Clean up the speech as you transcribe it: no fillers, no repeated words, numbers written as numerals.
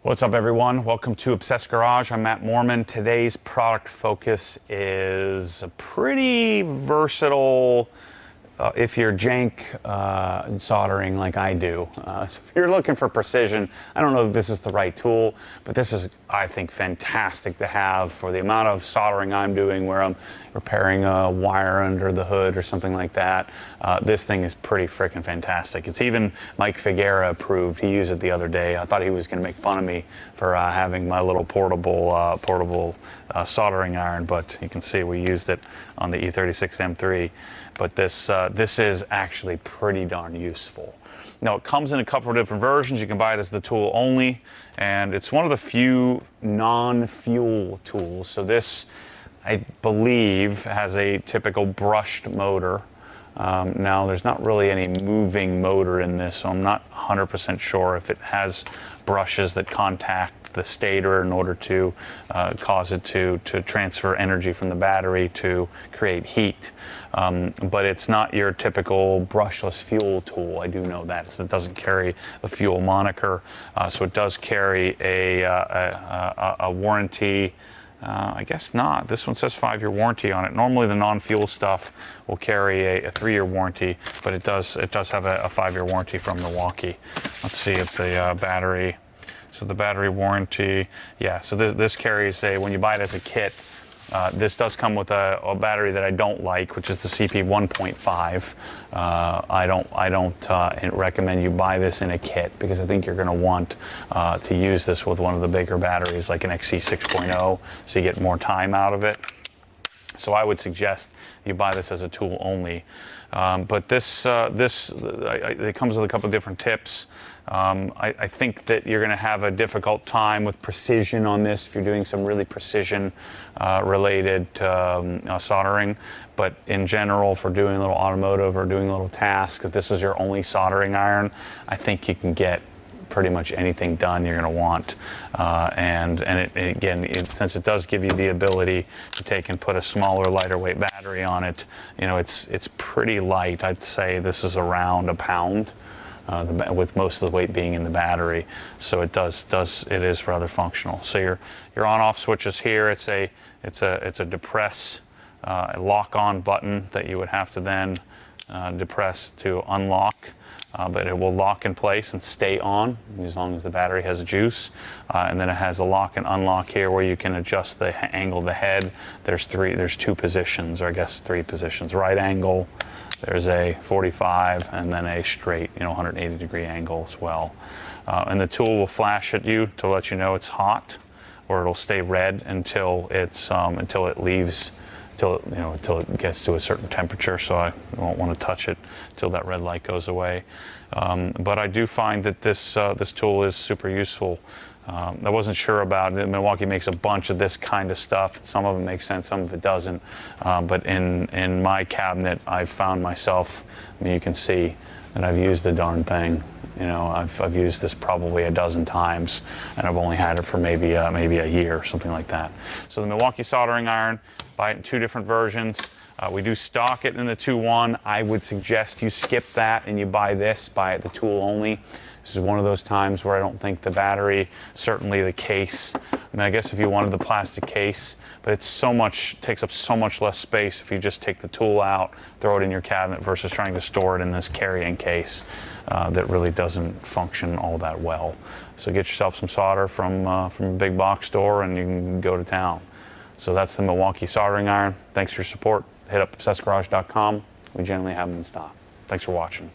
What's up, everyone? Welcome to Obsessed Garage. I'm Matt Mormon. Today's product focus is a pretty versatile, if you're jank soldering like I do. So if you're looking for precision, I don't know if this is the right tool, but this is, I think, fantastic to have for the amount of soldering I'm doing where I'm repairing a wire under the hood or something like that. This thing is pretty freaking fantastic. It's even Mike Figuera approved. He used it the other day. I thought he was going to make fun of me for having my little portable soldering iron, but you can see we used it on the E36 M3. But this is actually pretty darn useful. Now, it comes in a couple of different versions. You can buy it as the tool only, and it's one of the few non-fuel tools. So this, I believe, has a typical brushed motor. Now, there's not really any moving motor in this, so I'm not 100% sure if it has brushes that contact the stator in order to cause it to transfer energy from the battery to create heat. But it's not your typical brushless fuel tool. I do know that. So it doesn't carry the fuel moniker. So it does carry a warranty. I guess not. This one says 5-year warranty on it. Normally the non-fuel stuff will carry a 3-year warranty, but it does have a 5-year warranty from Milwaukee. Let's see if the battery, so the battery warranty, yeah, so this carries when you buy it as a kit, this does come with a battery that I don't like, which is the CP 1.5. I don't recommend you buy this in a kit because I think you're going to want to use this with one of the bigger batteries like an XC 6.0, so you get more time out of it. So I would suggest you buy this as a tool only. But it comes with a couple of different tips. I think that you're going to have a difficult time with precision on this if you're doing some really precision related soldering. But in general, for doing a little automotive or doing a little task, if this is your only soldering iron, I think you can get pretty much anything done you're going to want. And again, since it does give you the ability to take and put a smaller, lighter weight battery on it, you know, it's pretty light. I'd say this is around a pound, with most of the weight being in the battery. So it is rather functional. So your on-off switches here, it's a depress, a lock-on button that you would have to then depress to unlock. But it will lock in place and stay on as long as the battery has juice. And then it has a lock and unlock here where you can adjust the angle of the head. There's 2 positions, or I guess 3 positions. Right angle, there's a 45, and then a straight, 180-degree angle as well. And the tool will flash at you to let you know it's hot, or it'll stay red until it leaves. Until it gets to a certain temperature, so I won't want to touch it until that red light goes away. But I do find that this tool is super useful. I wasn't sure about it. Milwaukee makes a bunch of this kind of stuff. Some of it makes sense, some of it doesn't. But in my cabinet, I've found myself, you can see that I've used the darn thing. I've used this probably a dozen times, and I've only had it for maybe a year or something like that. So the Milwaukee soldering iron, buy it in 2 different versions. We do stock it in the 2.1. I would suggest you skip that and you buy the tool only. This is one of those times where I don't think the battery, certainly the case, I guess if you wanted the plastic case, but takes up so much less space if you just take the tool out, throw it in your cabinet versus trying to store it in this carrying case that really doesn't function all that well. So get yourself some solder from a big box store and you can go to town. So that's the Milwaukee soldering iron. Thanks for your support. Hit up obsessedgarage.com. We generally have them in stock. Thanks for watching.